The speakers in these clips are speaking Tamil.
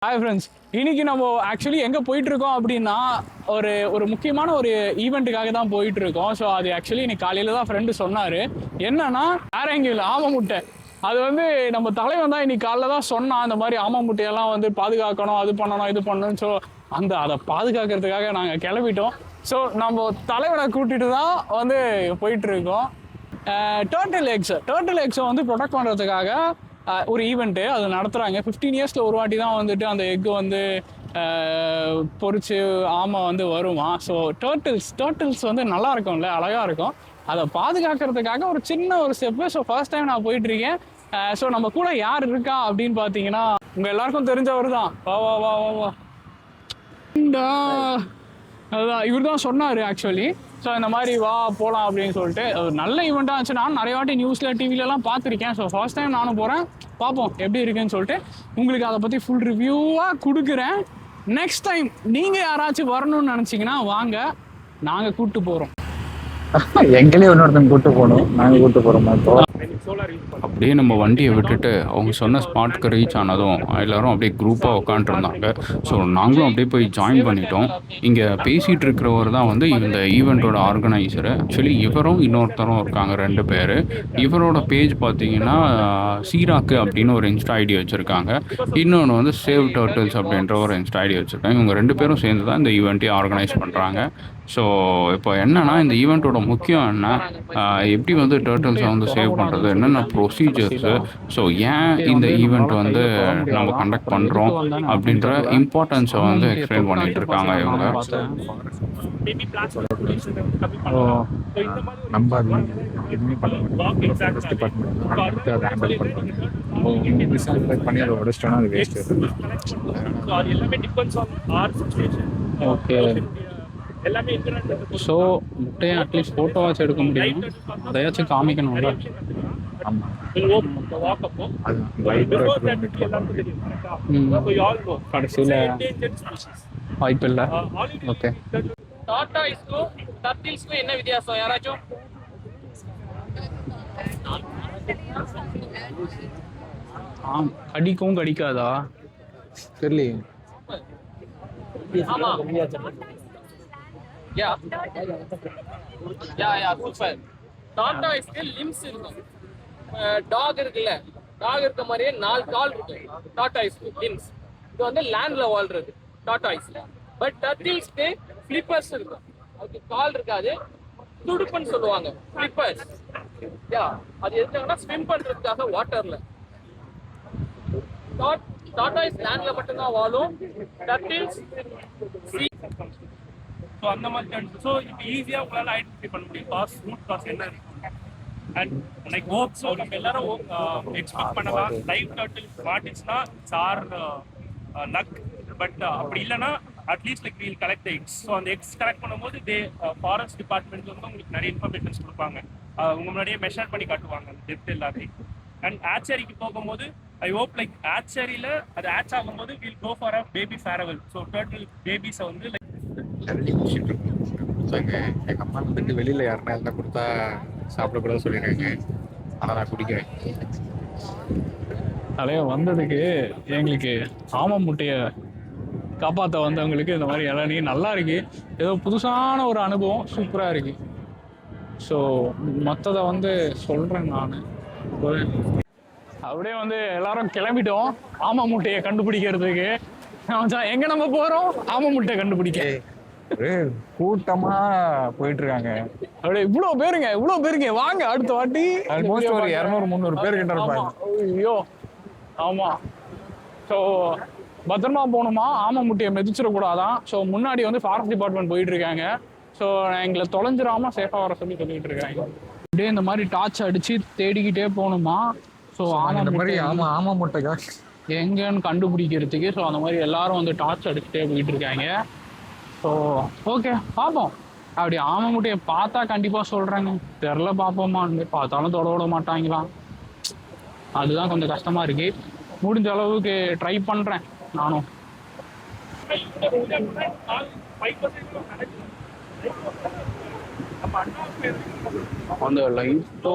ஹாய் ஃப்ரெண்ட்ஸ், இன்னைக்கு நம்ம ஆக்சுவலி எங்கே போயிட்டு இருக்கோம் அப்படின்னா ஒரு முக்கியமான ஒரு ஈவெண்ட்டுக்காக தான் போயிட்டு இருக்கோம். ஸோ அது ஆக்சுவலி இன்னைக்கு காலையில் தான் ஃப்ரெண்டு சொன்னார். என்னன்னா வேற எங்கேயும் இல்லை, ஆமை முட்டை. அது வந்து நம்ம தலைவன் தான் இன்னைக்கு காலைல தான் சொன்னான், அந்த மாதிரி ஆமை முட்டையெல்லாம் வந்து பாதுகாக்கணும், அது பண்ணணும் இது பண்ணணும். ஸோ அதை பாதுகாக்கிறதுக்காக நாங்கள் கிளம்பிட்டோம். ஸோ நம்ம தலைவனை கூட்டிட்டு தான் வந்து போயிட்டு இருக்கோம். டர்ட்டில் எக்ஸை வந்து ப்ரொடெக்ட் பண்ணுறதுக்காக ஒரு ஈவெண்ட்டு அது நடத்துகிறாங்க. 15 இயர்ஸில் ஒரு வாட்டி தான் வந்துட்டு அந்த எக்கு வந்து பொறிச்சு ஆமை வந்து வருமா. ஸோ டர்ட்டில்ஸ் வந்து நல்லா இருக்கும்ல, அழகாக இருக்கும். அதை பாதுகாக்கிறதுக்காக ஒரு சின்ன ஒரு ஸ்டெப்பு. ஸோ ஃபர்ஸ்ட் டைம் நான் போயிட்டுருக்கேன். ஸோ நம்ம கூட யார் இருக்கா அப்படின்னு பார்த்தீங்கன்னா உங்கள் எல்லாருக்கும் தெரிஞ்சவர் தான். வா வா வா வா வா அதுதான் இவர் தான் சொன்னார் ஆக்சுவலி. ஸோ இந்த மாதிரி வா போகலாம் அப்படின்னு சொல்லிட்டு ஒரு நல்ல ஈவெண்ட்டாக இருந்துச்சு. நான் நிறைய வாட்டி நியூஸில் டிவிலலாம் பார்த்துருக்கேன். ஸோ ஃபர்ஸ்ட் டைம் நானும் போகிறேன், பார்ப்போம் எப்படி இருக்குன்னு சொல்லிட்டு உங்களுக்கு அதை பற்றி ஃபுல் ரிவ்யூவாக கொடுக்குறேன். நெக்ஸ்ட் டைம் நீங்கள் யாராச்சும் வரணும்னு நினச்சிங்கன்னா வாங்க, நாங்கள் கூப்பிட்டு போகிறோம். எங்களே இன்னொருத்தங்க கூப்பிட்டு போகணும், நாங்கள் கூப்பிட்டு போகிறோமா? இப்போ அப்படியே நம்ம வண்டியை விட்டுட்டு அவங்க சொன்ன ஸ்பாட்டுக்கு ரீச் ஆனதும் எல்லோரும் அப்படியே குரூப்பாக உட்காந்துருந்தாங்க. ஸோ நாங்களும் அப்படியே போய் ஜாயின் பண்ணிட்டோம். இங்கே பேசிகிட்டு இருக்கிறவர் தான் வந்து இந்த ஈவெண்ட்டோட ஆர்கனைசரு. ஆக்சுவலி இவரும் இன்னொருத்தரும் இருக்காங்க, 2 பேர். இவரோட பேஜ் பார்த்தீங்கன்னா சீராக்கு அப்படின்னு ஒரு இன்ஸ்டா ஐடி வச்சுருக்காங்க. இன்னொன்று வந்து சேவ் டர்ட்டில்ஸ் அப்படின்ற ஒரு இன்ஸ்டா ஐடி வச்சுருக்காங்க. இவங்க 2 பேரும் சேர்ந்து தான் இந்த ஈவெண்ட்டையும் ஆர்கனைஸ் பண்ணுறாங்க. ஸோ இப்போ என்னென்னா இந்த ஈவெண்ட்டோட முக்கியம் என்ன, எப்படி வந்து டர்ட்டில்ஸை வந்து சேவ் பண்ணுறது, என்னென்ன ப்ரொசீஜர்ஸு, ஸோ ஏன் இந்த ஈவெண்ட் வந்து நம்ம கண்டக்ட் பண்ணுறோம் அப்படின்ற இம்பார்ட்டன்ஸை வந்து எக்ஸ்பிளைன் பண்ணிகிட்டு இருக்காங்க இவங்க. நம்ம அது எதுவுமே பண்ண மாட்டோம். ஃபாரஸ்ட் டிபார்ட்மெண்ட் அதை ஹேண்டில் பண்ணுறாங்க. பண்ணி அதை உடச்சிட்டோன்னா அது வேஸ்ட்டு. ஓகே, ஸோ முட்டையை அட்லீஸ்ட் ஃபோட்டோவாச்சும் எடுக்க முடியும், அதையாச்சும் காமிக்கணும்ல. ஆமாம், கடைசியில் வாய்ப்பு இல்லை. ஓகே, என்ன வித்தியாசம் யாராச்சும்? கடிக்கும் கடிக்காதா தெரியலையே. ஆமா யா சூப்பர். டார்டாய்ஸ்க்கு லிம்ஸ் இருக்கும். டாக் இருக்குல்ல, டாக் இருக்க மாதிரியே 4 கால் இருக்கும் டார்டாய்ஸ்க்கு லிம்ஸ். இது வந்து லேண்ட்ல வாழ்றது டார்டாய்ஸ். பட் டர்ட்டில்ஸ்க்கு ஃபிளிப்பர்ஸ் இருக்கும், அதுக்கு கால் இருக்காது, துடுப்புன்னு சொல்லுவாங்க, ஃபிளிப்பர்ஸ். யா அது எதுக்காகனா ஸ்விம் பண்றதுக்காக வாட்டர்ல. டார்டாய்ஸ் லேண்ட்ல மட்டும்தான் வாழும், டர்ட்டில்ஸ் சீ. ஸோ அந்த மாதிரி ஸோ இப்போ ஈஸியாக உங்களால் ஐடென்டிஃபை பண்ண முடியும் ரூட் காஸ் என்ன இருக்கு. அண்ட் லைக் ஹோப் ஸோ நம்ம எல்லாரும் எக்ஸ்பெக்ட் பண்ணலாம் லைவ் டர்ட்டில் மாட்டிச்சுன்னா சார் லக். பட் அப்படி இல்லைன்னா at least like we'll collect the eggs. So அந்த எக்ஸ் கலெக்ட் பண்ணும்போது ஃபாரஸ்ட் டிபார்ட்மெண்ட் வந்து உங்களுக்கு நிறைய இன்ஃபர்மேஷன்ஸ் கொடுப்பாங்க. உங்க முன்னாடியே மெஷர் பண்ணி காட்டுவாங்க அந்த டெப்த் எல்லாத்தையும். அண்ட் ஆச்சரிக்கு போகும்போது ஐ ஹோப் லைக் ஆச்சரியில் அது ஆச் ஆகும்போது will go for a baby farewell. So turtle பேபிஸை வந்து லைக் எங்கள் அம்மா வந்துட்டு வெளியில் யாருன்னா எல்லாம் கொடுத்தா சாப்பிடக்கூடாது சொல்லிடுறாங்க, ஆனால் நான் குடிக்கிறேன். தலைவர் வந்ததுக்கு எங்களுக்கு ஆமை முட்டையை காப்பாற்ற வந்தவங்களுக்கு இந்த மாதிரி இளநீ நல்லா இருக்கு. ஏதோ புதுசான ஒரு அனுபவம், சூப்பராக இருக்கு. ஸோ மற்றதை வந்து சொல்கிறேன் நான். அப்படியே வந்து எல்லாரும் கிளம்பிட்டோம் ஆமை முட்டையை கண்டுபிடிக்கிறதுக்கு. எங்க நம்ம போறோம்? ஆமை முட்டை கண்டுபிடிக்க கூட்டமா போயிட்டு இருக்காங்க. அப்படியே இவ்வளவு பேருங்க வாங்க, அடுத்த வாட்டி ஆல்மோஸ்ட் ஒரு 200-300 பேர் கிட்ட இருப்பாங்க. ஐயோ ஆமா. ஸோ பத்திரமா போகணுமா, ஆமை முட்டையை மிதிச்சிடக்கூடாதான். ஸோ முன்னாடி வந்து ஃபாரஸ்ட் டிபார்ட்மெண்ட் போயிட்டு இருக்காங்க. ஸோ எங்களை தொலைஞ்சிடாம சேஃபா வர சொல்லிட்டு இருக்காங்க. அப்படியே இந்த மாதிரி டார்ச் அடிச்சு தேடிக்கிட்டே போகணுமா. ஸோ அந்த மாதிரி ஆமா முட்டைக்கா எங்கன்னு கண்டுபிடிக்கிறதுக்கு. ஸோ அந்த மாதிரி எல்லாரும் வந்து டார்ச் அடிச்சுட்டே போயிட்டு இருக்காங்க. ஸோ ஓகே பார்ப்போம். அப்படி ஆமை முட்டையை பார்த்தா கண்டிப்பாக சொல்கிறேங்க, தெரில பார்ப்போமான்னு. பார்த்தாலும் தொட விட மாட்டாங்களாம், அதுதான் கொஞ்சம் கஷ்டமாக இருக்கு. முடிஞ்ச அளவுக்கு ட்ரை பண்ணுறேன் நானும். அந்த லைட்டோ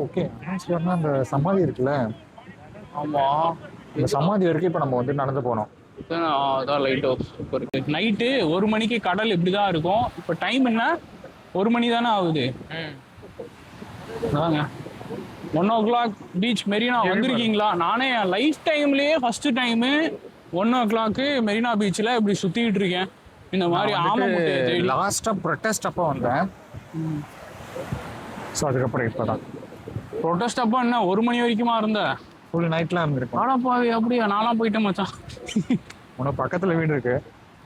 ஓகே அந்த சமாதி இருக்குல்ல, ஆமாம் இந்த சமாதி வரைக்கும் இப்போ நம்ம வந்து நடந்து போனோம். அதான் லைட் ஹவுஸ் இப்போ இருக்கு. நைட்டு 1 மணிக்கு கடல் இப்படி தான் இருக்கும். இப்போ டைம் என்ன 1 மணி தானே ஆகுது. வாங்க 1 o'clock பீச் மெரினா வந்திருக்கீங்களா? நானே என் லைஃப் டைம்லயே ஃபர்ஸ்ட் டைமு 1 o'clock மெரினா பீச்சில் இப்படி சுத்திட்டு இருக்கேன். இந்த மாதிரி ஆமை முட்டையை தேடி. லாஸ்ட்டாக ப்ரொட்டஸ்ட் அப்போ வந்தேன். ஸோ அதுக்கப்புறம் இப்போ தான் ப்ரொட்டஸ்ட் அப்போ என்ன 1 மணி வரைக்குமா இருந்த? ஃபுல் நைட்லாம் இருந்திருக்கும். ஆனா பாவி அப்படியா? நான்லாம் போயிட்டேன் மச்சான். உனக்கு பக்கத்தில் வீடு இருக்கு.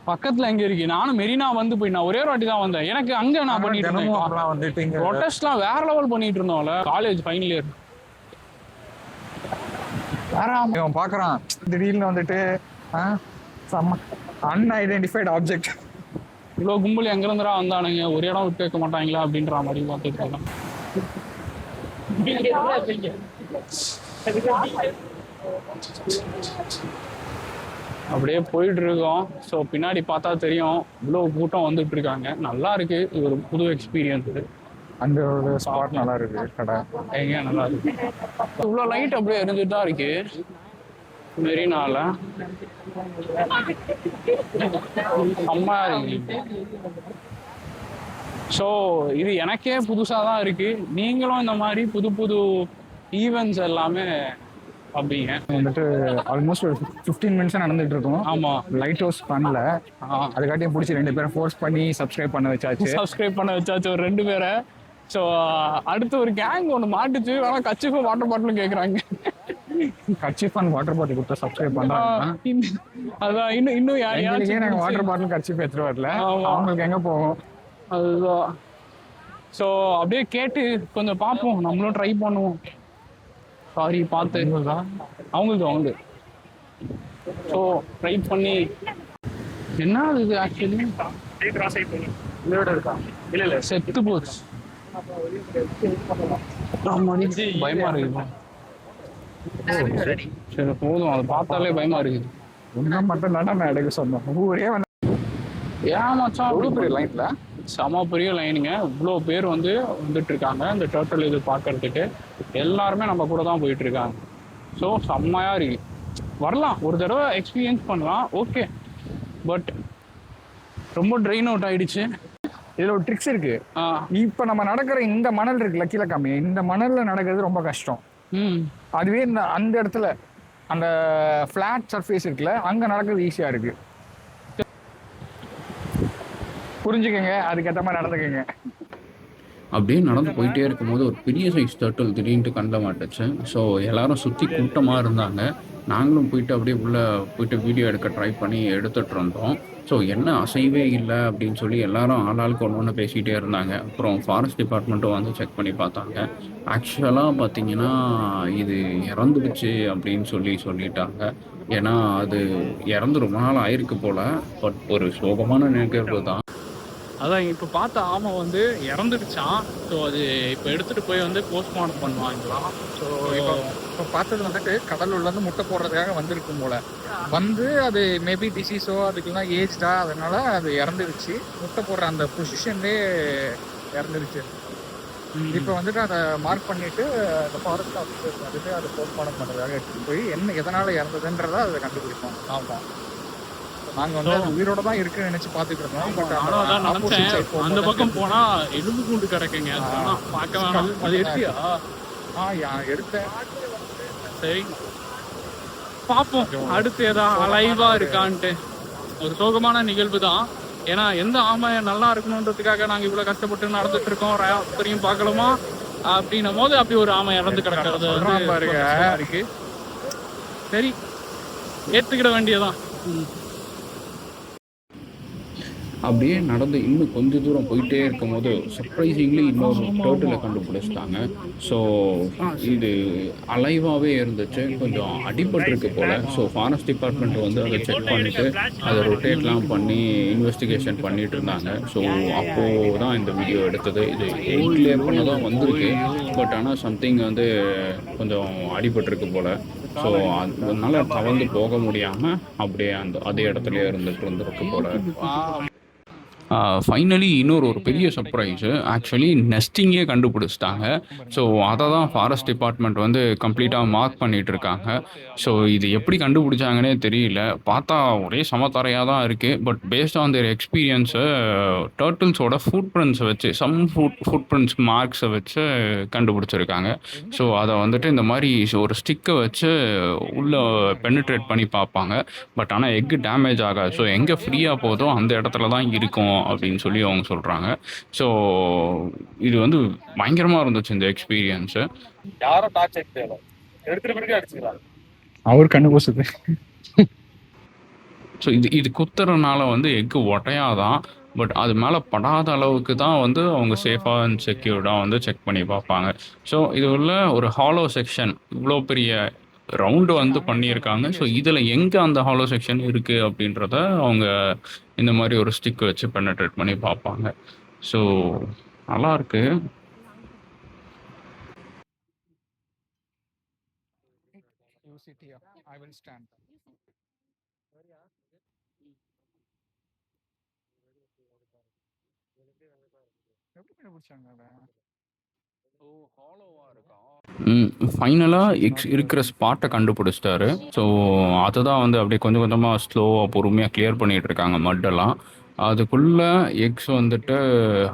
பக்கத்துல எங்க இருக்கு? நானும் மெரினா வந்து போய் நான் ஒரே ஒரு வாட்டி தான் வந்தேன். எனக்கு அங்க நான் பண்ணிட்டு இருந்தேன். வந்துட்டு இங்கே ப்ரொட்டஸ்ட்லாம் வேற லெவல் பண்ணிட்டு இருந்தோம்ல காலேஜ் ஃபைனல் இயர். அவன் பார்க்குறான் திடீர்னு வந்துட்டு அன்ஐடென்டிஃபைடு ஆப்ஜெக்ட். இவ்வளோ கும்பல் எங்க இருந்துடா வந்தானுங்க, ஒரு இடம் விட்டு வைக்க மாட்டாங்களா அப்படின்ற மாதிரி பார்த்துட்டு இருக்கான். அப்படியே போயிட்டு இருக்கோம். ஸோ பின்னாடி பார்த்தா தெரியும் இவ்வளோ கூட்டம் வந்துட்டு இருக்காங்க. நல்லா இருக்கு, இது ஒரு புது எக்ஸ்பீரியன்ஸ். அந்த ஒரு ஸ்பாட் நல்லா இருக்கு கடை எங்க நல்லா இருக்கு. இவ்வளோ லைட் அப்படியே எரிஞ்சுட்டு தான் இருக்கு மெரினால. செம்மையா இருக்கு. ஸோ இது எனக்கே புதுசாக தான் இருக்கு. நீங்களும் இந்த மாதிரி புது புது ஈவெண்ட்ஸ் எல்லாமே அப்படிங்க வந்துட்டு ஆல்மோஸ்ட் ஒரு 15 மினிட்ஸாக நடந்துட்டு இருக்கோம். ஆமாம், லைட் ஹவுஸ் பண்ணல. அதுக்காட்டியும் பிடிச்சி 2 பேரும் ஃபோர்ஸ் பண்ணி சப்ஸ்கிரைப் பண்ண வச்சாச்சு. ஒரு 2 பேரை. ஸோ அடுத்து ஒரு கேங் ஒன்று மாட்டுச்சு. ஆனால் கச்சிஃபும் வாட்டர் பாட்டிலும் கேட்குறாங்க. கர்ச்சீஃப் அண்ட் வாட்டர் பாட்டில் கொடுத்தா சப்ஸ்கிரைப் பண்ணுறாங்க. அதான் இன்னும் யாரையாச்சும் நாங்கள் வாட்டர் பாட்டில் கர்ச்சீஃப் எடுத்துட்டு வரல. அவங்களுக்கு எங்கே போகும் அதுதான். ஸோ அப்படியே கேட்டு கொஞ்சம் பார்ப்போம், நம்மளும் ட்ரை பண்ணுவோம். சாரி பார்த்து அவங்களுக்கு ஸோ ட்ரை பண்ணி என்ன இது ஆக்சுவலி இல்லை செத்து போச்சு. பயமா இருக்கு. சரி போதும், அதை பார்த்தாலே பயமா இருக்குது. ஒன்றும் மட்டும் நான் எடுக்க சொன்னோம். ஊரே வந்து ஏன் மச்சான் அவ்வளோ பெரிய லைன்ல செம பெரிய லைனுங்க. இவ்வளோ பேர் வந்துட்டு இருக்காங்க இந்த டோட்டல் இது பார்க்கறதுக்கு. எல்லாருமே நம்ம கூட தான் போயிட்டு இருக்காங்க. ஸோ செம்மையா இருக்கு. வரலாம், ஒரு தடவை எக்ஸ்பீரியன்ஸ் பண்ணலாம், ஓகே. பட் ரொம்ப ட்ரெயின் அவுட் ஆயிடுச்சு. இதில் ஒரு ட்ரிக்ஸ் இருக்கு. இப்போ நம்ம நடக்கிற இந்த மணல் இருக்குல்ல, கீழே கம்மி, இந்த மணல்ல நடக்கிறது ரொம்ப கஷ்டம். அதுவே அந்த இடத்துல அந்த ஃபிளாட் சர்ஃபேஸ் இருக்குல்ல, அங்கே நடக்கிறது ஈஸியாக இருக்கு. புரிஞ்சுக்கங்க, அதுக்கேற்ற மாதிரி நடந்துக்கங்க. அப்படியே நடந்து போயிட்டே இருக்கும்போது ஒரு பெரிய சைஸ் டர்ட்டில் திடீர்னு கண்ணில் மாட்டுச்சு. ஸோ எல்லாரும் சுற்றி கூட்டமாக இருந்தாங்க. நாங்களும் போயிட்டு அப்படியே உள்ளே போயிட்டு வீடியோ எடுக்க ட்ரை பண்ணி எடுத்துகிட்டு இருந்தோம். ஸோ என்ன அசைவே இல்லை அப்படின்னு சொல்லி எல்லாரும் ஆளாளுக்கு ஒன்று பேசிகிட்டே இருந்தாங்க. அப்புறம் ஃபாரஸ்ட் டிபார்ட்மெண்ட்டும் வந்து செக் பண்ணி பார்த்தாங்க. ஆக்சுவலாக பார்த்தீங்கன்னா இது இறந்துடுச்சு அப்படின்னு சொல்லிட்டாங்க. ஏன்னா அது இறந்து ரொம்ப நாள் ஆயிருக்கு போல். பட் ஒரு சோகமான நிகழ்வு தான். அதான் இப்போ பார்த்த ஆமை இறந்துடுச்சான். ஸோ அது இப்போ எடுத்துகிட்டு போய் போஸ்ட்மார்ட்டம் பண்ணுவாங்களாம். ஸோ இப்போ பார்த்தது வந்துட்டு கடலூர்லேருந்து முட்டை போடுறதுக்காக வந்திருக்கும் போல. அது மேபி டிசீஸோ அதுக்கெல்லாம் ஏஜ்டா, அதனால அது இறந்துடுச்சு. முட்டை போடுற அந்த பொசிஷன்லேயே இறந்துடுச்சு. இப்போ வந்துட்டு அதை மார்க் பண்ணிட்டு அந்த ஃபாரஸ்ட் ஆஃபீஸர் வந்துட்டு அதை போஸ்ட்மார்ட்டம் பண்ணுறதுக்காக எடுத்துகிட்டு போய் எதனால் இறந்ததுன்றதை அதை கண்டுபிடிப்போம். ஆமாம், நாங்கள் உயிரோட தான் இருக்குன்னு நினைச்சு பார்த்துட்டு இருந்தோம். பட் ஆனால் நினைச்சேன் அந்த பக்கம் போனால் எலும்பு கூண்டு கிடக்குங்க. பார்க்க வேணாம். அது எடுத்தியா? எடுத்தேன். சரி பார்ப்போம் அடுத்து ஏதாவது அலைவாக இருக்கான்ட்டு. ஒரு சோகமான நிகழ்வு தான். ஏன்னா எந்த ஆமை நல்லா இருக்கணுன்றதுக்காக நாங்கள் இவ்வளோ கஷ்டப்பட்டு நடந்துட்டு இருக்கோம். ராத்திரியும் பார்க்கலாமா அப்படின்னும் போது அப்படி ஒரு ஆமை இறந்து கிடக்கிறது இருக்கு. சரி ஏற்றுக்கிட வேண்டியதான். அப்படியே நடந்து இன்னும் கொஞ்சம் தூரம் போயிட்டே இருக்கும்போது சர்ப்ரைசிங்லி இன்னொரு டர்ட்டிலை கண்டுபிடிச்சிட்டாங்க. ஸோ இது அலைவாகவே இருந்துச்சு, கொஞ்சம் அடிபட்டிருக்கு போல். ஸோ ஃபாரஸ்ட் டிபார்ட்மெண்ட் அதை செக் பண்ணிவிட்டு அதை ரொட்டேட்லாம் பண்ணி இன்வெஸ்டிகேஷன் பண்ணிட்டு இருந்தாங்க. ஸோ அப்போது தான் இந்த வீடியோ எடுத்தது. இது கிளியர் பண்ண தான் வந்திருக்கு. பட் ஆனால் சம்திங் கொஞ்சம் அடிபட்டிருக்கு போல். ஸோ அதனால தவந்து போக முடியாமல் அப்படியே அதே இடத்துலயே இருந்துட்டு இருந்திருக்கு போல். ஃபைனலி இன்னொரு ஒரு பெரிய சர்ப்ரைஸு ஆக்சுவலி நெஸ்டிங்கே கண்டுபிடிச்சிட்டாங்க. ஸோ அதை தான் ஃபாரஸ்ட் டிபார்ட்மெண்ட் வந்து கம்ப்ளீட்டாக மார்க் பண்ணிட்டு இருக்காங்க. ஸோ இது எப்படி கண்டுபிடிச்சாங்கன்னே தெரியல. பார்த்தா ஒரே சமத்தரையாக தான் இருக்குது. பட் பேஸ்ட் ஆன் தேர் எக்ஸ்பீரியன்ஸை டர்ட்டில்ஸோட ஃபுட் பிரிண்ட்ஸை வச்சு ஃபுட் பிரிண்ட்ஸ் மார்க்ஸை வச்சு கண்டுபிடிச்சிருக்காங்க. ஸோ அதை வந்துட்டு இந்த மாதிரி ஒரு ஸ்டிக்கை வச்சு உள்ளே பெனிட்ரேட் பண்ணி பார்ப்பாங்க. பட் ஆனால் எக்கு டேமேஜ் ஆகாது. ஸோ எங்கே ஃப்ரீயாக போதோ அந்த இடத்துல தான் இருக்கும் அப்படின்னு சொல்லி அவங்க சொல்கிறாங்க. ஸோ இது வந்து பயங்கரமாக இருந்துச்சு இந்த எக்ஸ்பீரியன்ஸு. யாரும் டார்ச் எடுத்து எடுத்துட்டு பிறகு அடிச்சுக்கலாம். அவர் கண்டுபிடிச்சது. ஸோ இது குத்துறதுனால வந்து எக்கு ஒட்டையாதான். பட் அது மேலே படாத அளவுக்கு தான் வந்து அவங்க சேஃபாக அண்ட் செக்யூர்டாக வந்து செக் பண்ணி பார்ப்பாங்க. ஸோ இது உள்ள ஒரு ஹாலோ செக்ஷன் இவ்வளோ பெரிய ரவுண்டு வந்து பண்ணியிருக்காங்க. ஸோ இதில் எங்கே அந்த ஹாலோ செக்ஷன் இருக்குது அப்படின்றத அவங்க இந்த மாதிரி ஒரு ஸ்டிக் வச்சு பெனட்ரேட் பண்ணி பார்ப்பாங்க. ஸோ நல்லாயிருக்கு. I will stand. எப்படி கண்டுபிடிச்சாங்க அதை? ஃபைனலாக இருக்கிற ஸ்பாட்டை கண்டுபிடிச்சிட்டாரு. ஸோ அதுதான் வந்து அப்படியே கொஞ்சம் கொஞ்சமாக ஸ்லோவாக பொறுமையாக கிளியர் பண்ணிகிட்டு இருக்காங்க மட்டெல்லாம். அதுக்குள்ளே எக்ஸ் வந்துட்டு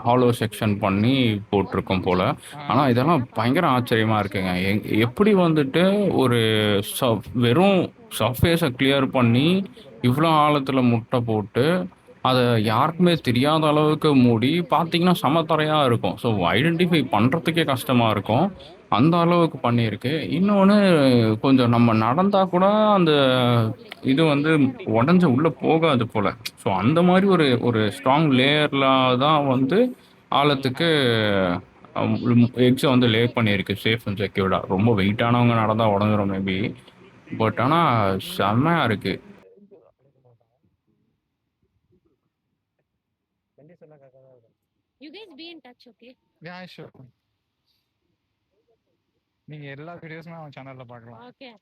ஹாலோ செக்ஷன் பண்ணி போட்டிருக்கோம் போல். ஆனால் இதெல்லாம் பயங்கர ஆச்சரியமாக இருக்குங்க. எப்படி வந்துட்டு ஒரு வெறும் சர்ஃபேஸை கிளியர் பண்ணி இவ்வளோ ஆழத்தில் முட்டை போட்டு அதை யாருக்குமே தெரியாத அளவுக்கு மூடி பார்த்தீங்கன்னா சமத்தரையாக இருக்கும். ஸோ ஐடென்டிஃபை பண்ணுறதுக்கே கஷ்டமாக இருக்கும். அந்த அளவுக்கு பண்ணியிருக்கு. இன்னொன்று கொஞ்சம் நம்ம நடந்தால் கூட அந்த இது வந்து உடஞ்சி உள்ளே போகாது போல். ஸோ அந்த மாதிரி ஒரு ஸ்ட்ராங் லேயரில் தான் வந்து ஆழத்துக்கு எக்ஸை வந்து லே பண்ணியிருக்கு சேஃப் அண்ட் செக்யூர்டாக. ரொம்ப வெயிட்டானவங்க நடந்தால் உடஞ்சிரும் மேபி. பட் ஆனால் செம்மையாக இருக்குது. You guys be in touch, okay? Yeah, sure. நீங்க எல்லா வீடியோஸுமே அவன் சேனல்ல பார்க்கலாம். Okay.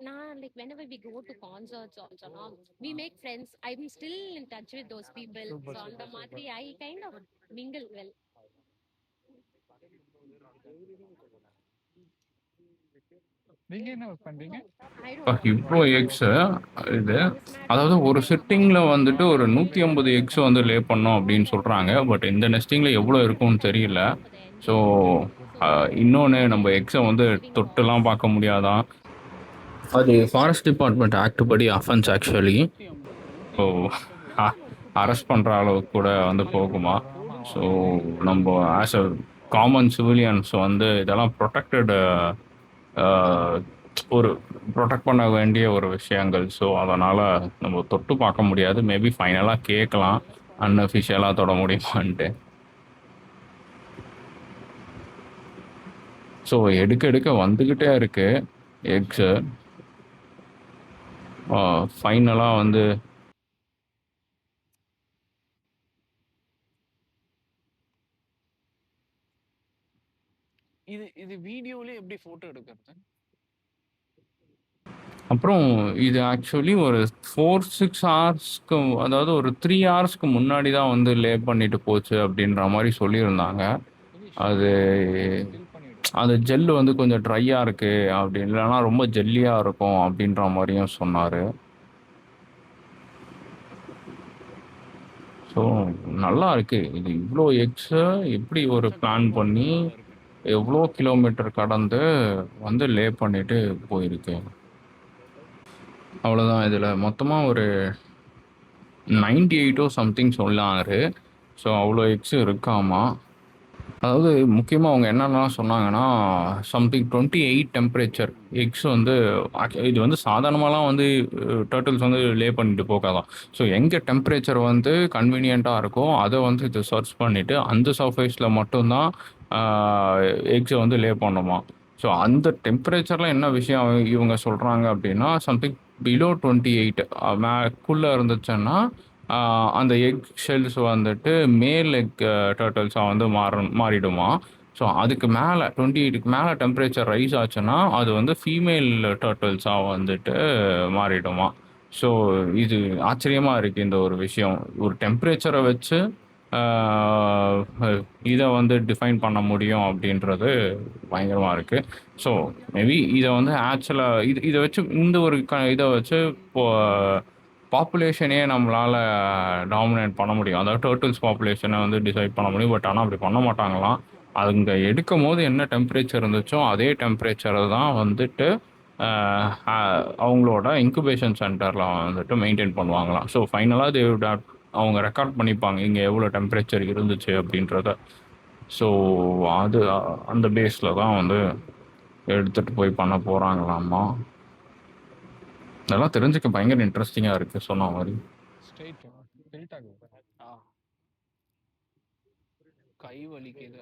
Now, like whenever we go to concerts also, no, we make friends. I'm still in touch with those people. So on the Madri, I kind of mingle well. நீங்க என்ன ஒர்க் பண்றீங்க? இவ்வளோ எக்ஸு இது அதாவது ஒரு சிட்டிங்கில் வந்துட்டு ஒரு 150 எக்ஸ் வந்து லே பண்ணோம் அப்படின்னு சொல்கிறாங்க. பட் இந்த நெஸ்டிங்கில் எவ்வளோ இருக்கும்னு தெரியல. ஸோ இன்னொன்று நம்ம எக்ஸை வந்து தொட்டுலாம் பார்க்க முடியாதான். அது ஃபாரஸ்ட் டிபார்ட்மெண்ட் ஆக்ட் படி அஃபென்ஸ் ஆக்சுவலி. ஸோ அரெஸ்ட் பண்ணுற அளவுக்கு கூட வந்து போகுமா. ஸோ நம்ம ஆஸ் அ காமன் சிவிலியன்ஸ் வந்து இதெல்லாம் ஒரு ப்ரொடெக்ட் பண்ண வேண்டிய ஒரு விஷயங்கள். ஸோ அதனால் நம்ம தொட்டு பார்க்க முடியாது. மேபி ஃபைனலாக கேட்கலாம் அன்அஃபிஷியலாக தொட முடியுமான்ட்டு. ஸோ எடுக்க வந்துக்கிட்டே இருக்கு எக்ஸு. ஃபைனலாக வந்து இது வீடியோல எப்படி போட்டோ எடுக்கிறது? அப்புறம் இது ஆக்சுவலி ஒரு 4-6 ஹவர்ஸ்க்கு அதாவது ஒரு 3 ஹவர்ஸ்க்கு முன்னாடி தான் வந்து லே பண்ணிட்டு போச்சு அப்படின்ற மாதிரி சொல்லியிருந்தாங்க. அது ஜெல்லு வந்து கொஞ்சம் ட்ரையாக இருக்குது அப்படி இல்லைன்னா ரொம்ப ஜெல்லியாக இருக்கும் அப்படின்ற மாதிரியும் சொன்னார். ஸோ நல்லா இருக்குது. இது இவ்வளோ எக்ஸை எப்படி ஒரு பிளான் பண்ணி எவ்வளோ கிலோமீட்டர் கடந்து வந்து லே பண்ணிட்டு போயிருக்கு. அவ்வளோதான். இதில் மொத்தமாக ஒரு 98 சம்திங் சொன்னார். ஸோ அவ்வளோ எக்ஸ் இருக்காமா. அதாவது முக்கியமாக அவங்க என்னென்னலாம் சொன்னாங்கன்னா சம்திங் 28 டெம்பரேச்சர் எக்ஸ் வந்து இது வந்து சாதாரணமாலாம் வந்து டர்ட்டில்ஸ் வந்து லே பண்ணிட்டு போகாதான். ஸோ எங்கே டெம்பரேச்சர் வந்து கன்வீனியண்ட்டாக இருக்கோ அதை வந்து இது சர்ச் பண்ணிவிட்டு அந்த சர்ஃபேஸில் மட்டும்தான் எக்ஸை வந்து லே பண்ணுமா. ஸோ அந்த டெம்பரேச்சரில் என்ன விஷயம் இவங்க சொல்கிறாங்க அப்படின்னா சம்திங் பிலோ 28 மேக்குள்ளே இருந்துச்சுன்னா அந்த எக் ஷெல்ஸ் வந்துட்டு மேல் எக் டர்ட்டில்ஸாக வந்து மாறிடுமா. ஸோ அதுக்கு மேலே 28க்கு மேலே டெம்பரேச்சர் ரைஸ் ஆச்சுன்னா அது வந்து ஃபீமேல் டர்ட்டில்ஸாக வந்துட்டு மாறிடுமா. ஸோ இது ஆச்சரியமாக இருக்குது இந்த ஒரு விஷயம். ஒரு டெம்பரேச்சரை வச்சு இதை வந்து டிஃபைன் பண்ண முடியும் அப்படின்றது பயங்கரமாக இருக்குது. ஸோ மேபி இதை வந்து ஆக்சுவலாக இதை வச்சு இந்த ஒரு இதை வச்சு பாப்புலேஷனே நம்மளால் டாமினேட் பண்ண முடியும். அதாவது டர்ட்டில்ஸ் பாப்புலேஷனை வந்து டிசைட் பண்ண முடியும். பட் ஆனால் அப்படி பண்ண மாட்டாங்களாம். அங்கே எடுக்கும் போது என்ன டெம்பரேச்சர் இருந்துச்சோ அதே டெம்பரேச்சரை தான் வந்துட்டு அவங்களோட இன்குபேஷன் சென்டரில் வந்துட்டு மெயின்டைன் பண்ணுவாங்களாம். ஸோ ஃபைனலாக அவங்க ரெக்கார்ட் பண்ணிப்பாங்க இங்கே எவ்வளோ டெம்பரேச்சர் இருந்துச்சு அப்படின்றத. ஸோ அது அந்த பேஸில் தான் வந்து எடுத்துகிட்டு போய் பண்ண போகிறாங்களாம்மா. இதெல்லாம் தெரிஞ்சுக்க பயங்கர இன்ட்ரெஸ்டிங்காக இருக்குது சொன்ன மாதிரி. கை வலிக்குது.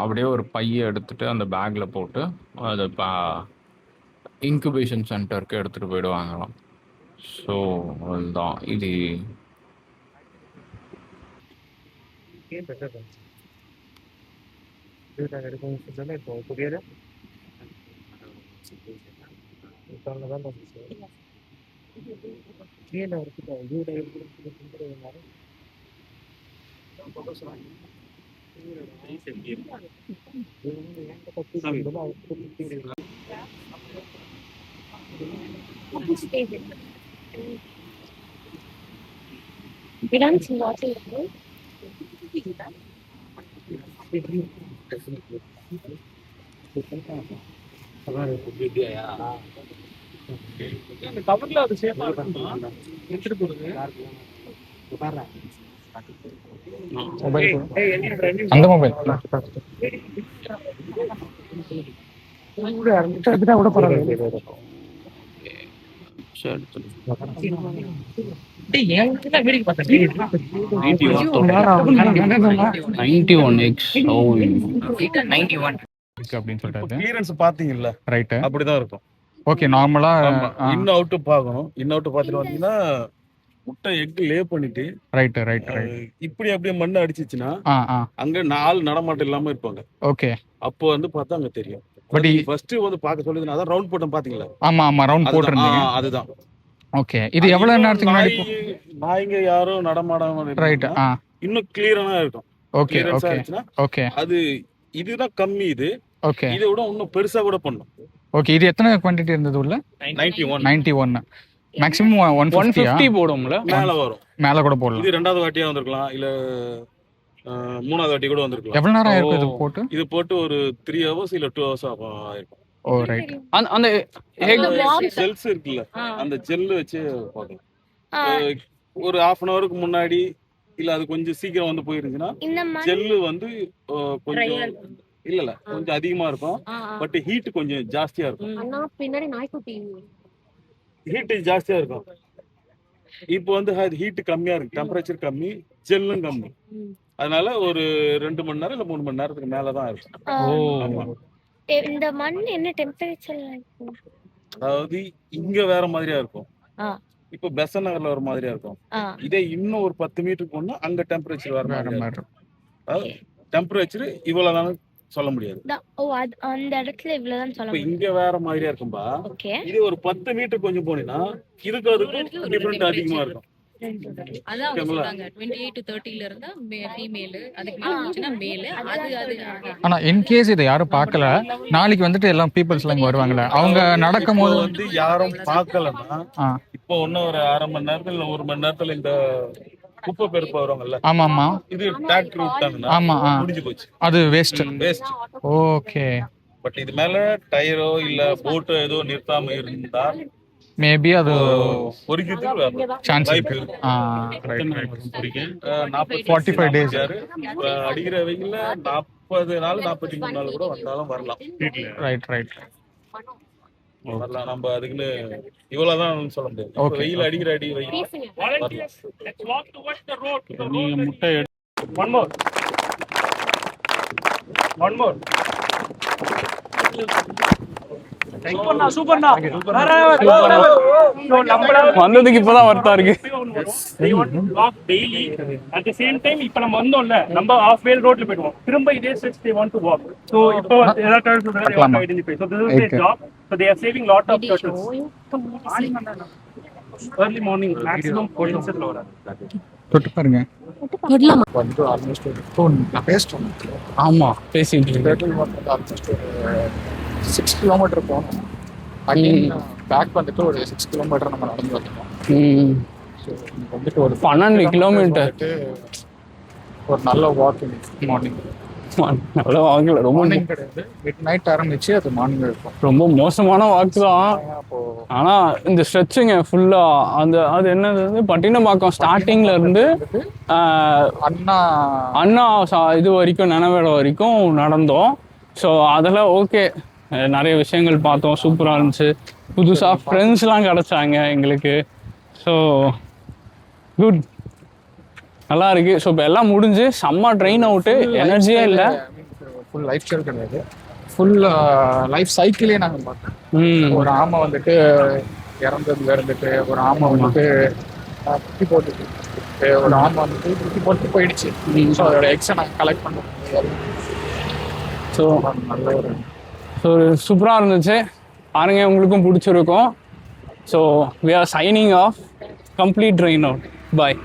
அப்படியே ஒரு பையை எடுத்துட்டு அந்த பேக்கில் போட்டு அதை இன்குபேஷன் சென்டருக்கு எடுத்துகிட்டு போயிடுவாங்களாம். ஸோ அதுதான் இது. கவர்ல அது சேஃபா இருக்குமா எடுத்துட்டு போறது? அந்த மொபைல் அப்படின்னு சொல்லிட்டாரு. கிளியரன்ஸ் பாத்தீங்கல்ல, ரைட்டு. அப்படிதான் இருக்கும். ஓகே, நார்மலா இன் அவுட் பார்க்கணும். இன் அவுட் பார்த்துட்டு வந்தீங்கன்னா முட்டை எக் லே பண்ணிட்டு ரைட்டு ரைட் ரைட். இப்படி அப்படியே மண்ணு அடிச்சிச்சுன்னா ஆ அங்க 4 நடமாட்டம் இல்லாம இருப்பாங்க. ஓகே. அப்போ வந்து பார்த்தா அங்க தெரியும். பட் ஃபர்ஸ்ட் வந்து பார்க்க சொல்லுதுன்னா அதான் ரவுண்ட் போட்டோம் பாத்தீங்களா? ஆமா ஆமா, ரவுண்ட் போட்டுருந்தீங்க. அதுதான். ஓகே, இது எவ்வளவு நேரத்துக்கு முன்னாடி? நாய்ங்க யாரும் நடமாடாம ரைட். இன்னும் கிளியரா இருக்கும். Okay okay okay. அது இதுதான் கம்மி. இது ஓகே, இதை விட இன்னும் பெருசா கூட பண்ணும். ஓகே. இது எத்தனை குவாண்டிட்டி இருந்தது உள்ள? 91. மேக்ஸிமம் 150 போடும்ல, மேல வரும். மேல கூட போடலாம். இது 2வது வாட்டியா வந்திருக்கலாம், இல்ல 3வது வாட்டி கூட வந்திருக்கலாம். எவ்வளவு நேரம் ஆயிருக்கும் இது போட்டு? இது போட்டு ஒரு 3 hours இல்ல 2 hours ஆயிருக்கும். ஓ ரைட். அந்த ஜெல்ஸ் இருக்குல்ல, அந்த ஜெல் வச்சு பார்க்கலாம். ஒரு 1/2 hourக்கு முன்னாடி இல்ல அது கொஞ்சம் சீக்கிரம் வந்து போயிருந்துச்சுன்னா ஜெல்லு வந்து கொஞ்சம் இல்ல கொஞ்சம் அதிகமா இருக்கும். பட் ஹீட் கொஞ்சம் ஜாஸ்தியா இருக்கும். பின்னாடி நாய்க்குட்டி ஹீட் ஜாஸ்தியா இருக்கும். இப்போ வந்து ஹீட் கம்மியா இருக்கு, டெம்பரேச்சர் கம்மி, ஜெல்லும் கம்மி. அதனால ஒரு 2 மணி நேரம் இல்ல 3 மணி நேரத்துக்கு மேலதான் இருக்கும். ஓ, இந்த மண் என்ன டெம்பரேச்சர்ல இருக்கும்? அதாவது இங்க வேற மாதிரியா இருக்கும். இப்போ பெசன் நகர்ல ஒரு மாதிரியா இருக்கும். இதே இன்னும் ஒரு 10 மீட்டருக்கு போனா அங்க டெம்பரேச்சர் வேற மாதிரி இருக்கும். டெம்பரேச்சர் இவ்வளவுதான் சொல்ல முடியாது. அந்த இடத்துல இவ்வளவுதான் சொல்ல முடியும். இங்க வேற மாதிரியா இருக்கும்பா. இது ஒரு 10 மீட்டர் கொஞ்சம் போனீங்கன்னா இதுக்கு அதுக்கும் டிஃபரெண்ட் அதிகமா இருக்கும். அதான் அவங்க சொல்றாங்க 28 to 30ல இருந்தா ஃபீமேல், அதுக்கு மேல வந்துச்சுன்னா மேல். அது ஆனா இன் கேஸ் இதை யாரும் பார்க்கல, நாளைக்கு வந்துட்டு எல்லாம் பீப்புள்ஸ் எல்லாம் இங்க வருவாங்கல்ல, அவங்க நடக்கும்போது வந்து யாரும் பார்க்கலன்னா இப்போ இன்னும் ஒரு 1/2 மணி நேரத்துல இல்ல 1 மணி நேரத்துல இந்த குப்பை பெருப்ப வருவாங்கல்ல, ஆமா ஆமா, இது டிராக்டர் விட்டாங்கன்னா ஆமா முடிஞ்சு போச்சு, அது வேஸ்ட். ஓகே. பட் இது மேல டயரோ இல்ல போட்டோ ஏதோ நிறுத்தாம இருந்தா மேபி அது பொரிக்கிறதுக்கு சான்ஸ் இருக்கு. Right right. 45 days அடிக்கிற வெயில்ல 40 நாள் 43 நாள் கூட வந்தாலும் வரலாம். ரைட் ரைட் வரலாம். நம்ம அதுக்குன்னு இவ்வளவுதான் சொல்ல முடியாது. வெயில் அடிக்கிற வெயில் நீங்க முட்டை ஒன் மோர் வந்ததுக்கு இப்பதான் வருத்தா இருக்கு. அட் சேம் டைம் இப்ப நம்ம வந்தோம்ல, நம்ம half way ரோட்ல போயிடுவோம், திரும்ப இதே stretch they want to walk. So இப்போ எல்லா turns they want to identify. So this is their job. So they are saving lot of turtles. Early morning maximum 14 செட்ல வராது. தொட்டு பாருங்க. விடலாமா? வந்து ஆல்மோஸ்ட் ஒரு நான் பேசிட்டோம். ஆமா பேசிட்டு இருக்கேன். டேர்ட்டில் வந்து ஆல்மோஸ்ட் ஒரு 6 கிலோமீட்டர் போனோம். அகைன் பேக் வந்துட்டு ஒரு 6 கிலோமீட்டர் நம்ம நடந்து வந்துட்டோம். ஸோ வந்துட்டு ஒரு 12 கிலோமீட்டர் ஒரு நல்ல வாக்கிங் மார்னிங். அவ்வளோ வாங்கல, ரொம்ப மார்னிங் கிடையாது, மிட் நைட் ஆரம்பிச்சு அது மார்னிங் இருக்கும். ரொம்ப மோசமான வாக்கு தான். ஆனா இந்த ஸ்ட்ரெச்சுங்க ஃபுல்லா அது என்னது வந்து பட்டினப்பாக்கம் ஸ்டார்டிங்ல இருந்து அண்ணா இது வரைக்கும் நினைவேடம் வரைக்கும் நடந்தோம். ஸோ அதெல்லாம் ஓகே, நிறைய விஷயங்கள் பார்த்தோம், சூப்பராக இருந்துச்சு. புதுசாக ஃப்ரெண்ட்ஸ்லாம் கிடச்சாங்க எங்களுக்கு. ஸோ குட், நல்லா இருக்கு. ஸோ இப்போ எல்லாம் முடிஞ்சு செம்ம ட்ரெயின் அவுட்டு, எனர்ஜியே இல்லை. ஃபுல் லைஃப் ஸ்டைல் கிடையாது, ஃபுல் லைஃப் சைக்கிளே நாங்கள் பார்த்தோம். ஒரு ஆமை வந்துட்டு இறந்ததுல இருந்துட்டு, ஒரு ஆமை வந்துட்டு குட்டி போட்டுட்டு, ஒரு ஆமை வந்துட்டு குட்டி போட்டு போயிடுச்சு. ஸோ அதோட எக்ஸை நாங்கள் கலெக்ட் பண்ண முடியாது. ஸோ நல்ல ஒரு சூப்பராக இருந்துச்சு. பாருங்க, உங்களுக்கும் பிடிச்சிருக்கும். So we are signing off. Complete drain out. Bye.